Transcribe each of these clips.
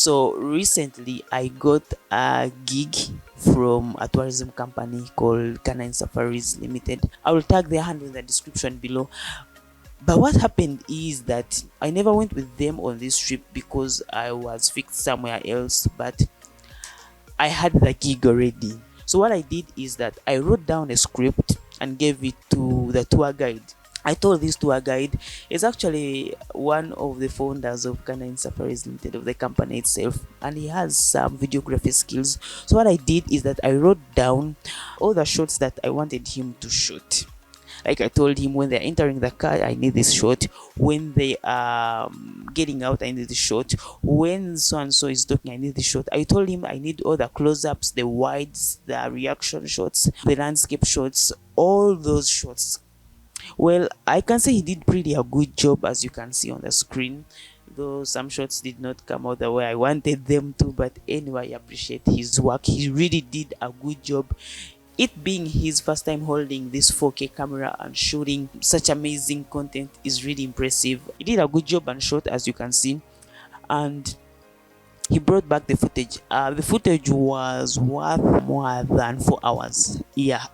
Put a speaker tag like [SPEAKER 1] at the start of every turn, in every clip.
[SPEAKER 1] So recently I got a gig from a tourism company called Canine Safaris Limited. I will tag their handle in the description below. But what happened is that I never went with them on this trip because I was fixed somewhere else, but I had the gig already. So what I did is that I wrote down a script and gave it to the tour guide. I told this tour guide is actually one of the founders of Canine Safaris Limited, of the company itself, and he has some videography skills. So what I did is that I wrote down all the shots that I wanted him to shoot. Like I told him, when they're entering the car, I need this shot. When they are getting out, I need this shot. When so and so is talking, I need this shot. I told him I need all the close-ups, the wides, the reaction shots, the landscape shots, all those shots. Well, I can say he did pretty a good job, as you can see on the screen, though some shots did not come out the way I wanted them to. But anyway, I appreciate his work. He really did a good job. It being his first time holding this 4K camera and shooting such amazing content is really impressive. He did a good job and shot, as you can see, and he brought back the footage. The footage was worth more than 4 hours. Yeah,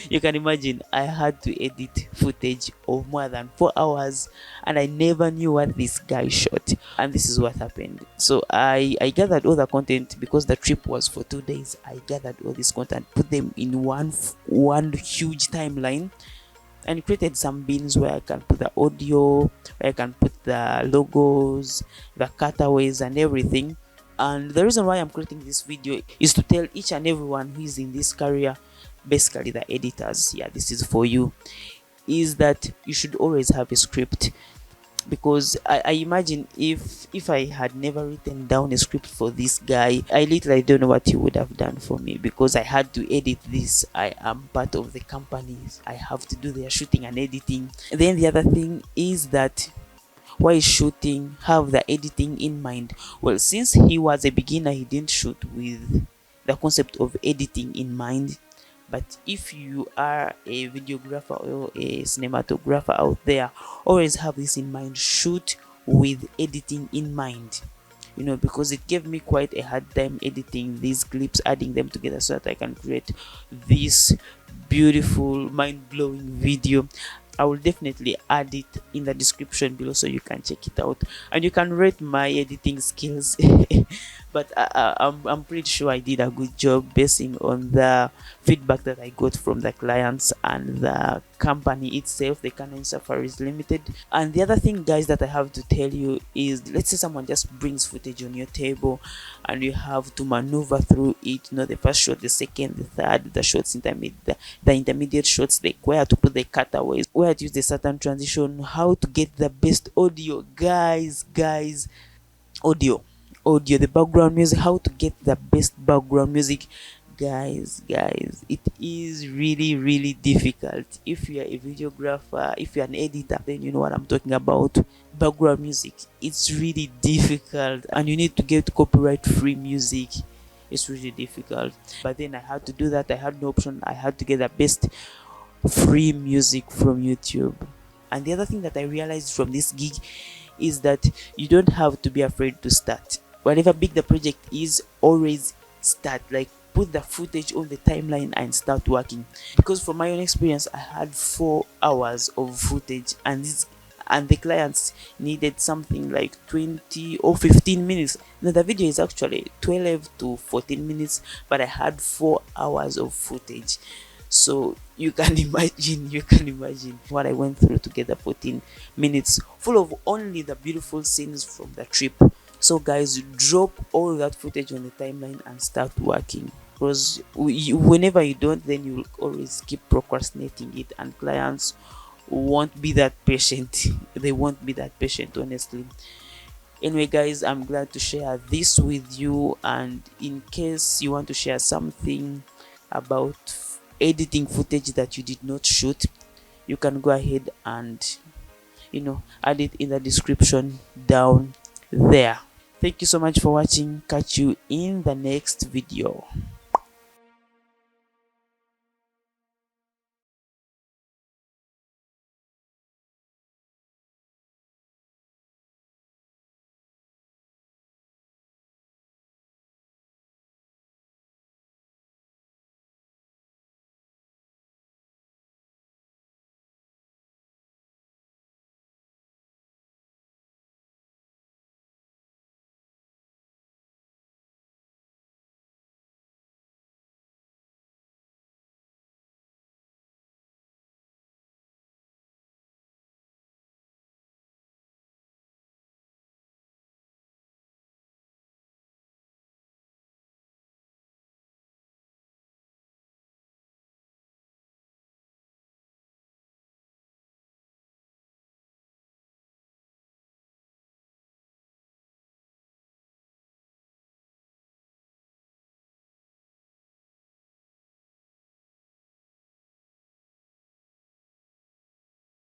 [SPEAKER 1] you can imagine I had to edit footage of more than 4 hours, and I never knew what this guy shot. And this is what happened. So I gathered all the content because the trip was for 2 days. I gathered all this content, put them in one huge timeline, and created some bins where I can put the audio, where I can put the logos, the cutaways and everything. And the reason why I'm creating this video is to tell each and everyone who is in this career, basically the editors, yeah, this is for you, is that you should always have a script. Because I imagine if I had never written down a script for this guy, I literally don't know what he would have done for me, because I had to edit this. I am part of the company, I have to do their shooting and editing. Then the other thing is that while shooting, have the editing in mind. Well, since he was a beginner, he didn't shoot with the concept of editing in mind. But if you are a videographer or a cinematographer out there, always have this in mind. Shoot with editing in mind, you know, because it gave me quite a hard time editing these clips, adding them together so that I can create this beautiful, mind-blowing video. I will definitely add it in the description below so you can check it out and you can rate my editing skills. But I'm pretty sure I did a good job basing on the feedback that I got from the clients and the company itself, the Canine Safaris Limited. And the other thing, guys, that I have to tell you is, let's say someone just brings footage on your table and you have to maneuver through it, you know, the first shot, the second, the third, the shots intermediate, the intermediate shots, like where to put the cutaways, where to use the certain transition, how to get the best audio. Guys, audio, the background music, how to get the best background music. Guys, it is really difficult. If you are a videographer, if you're an editor, then you know what I'm talking about. Background music, it's really difficult, and you need to get copyright free music. It's really difficult. But then I had to do that. I had no option. I had to get the best free music from YouTube. And the other thing that I realized from this gig is that you don't have to be afraid to start. Whatever big the project is, always start. Like, put the footage on the timeline and start working. Because from my own experience, I had 4 hours of footage, and the clients needed something like 20 or 15 minutes. Now the video is actually 12 to 14 minutes, but I had 4 hours of footage. So you can imagine what I went through to get the 14 minutes full of only the beautiful scenes from the trip. So guys, drop all that footage on the timeline and start working, because whenever you don't, then you will always keep procrastinating it, and clients won't be that patient. They won't be that patient, honestly. Anyway, guys, I'm glad to share this with you, and in case you want to share something about editing footage that you did not shoot, you can go ahead and, you know, add it in the description down there. Thank you so much for watching. Catch you in the next video.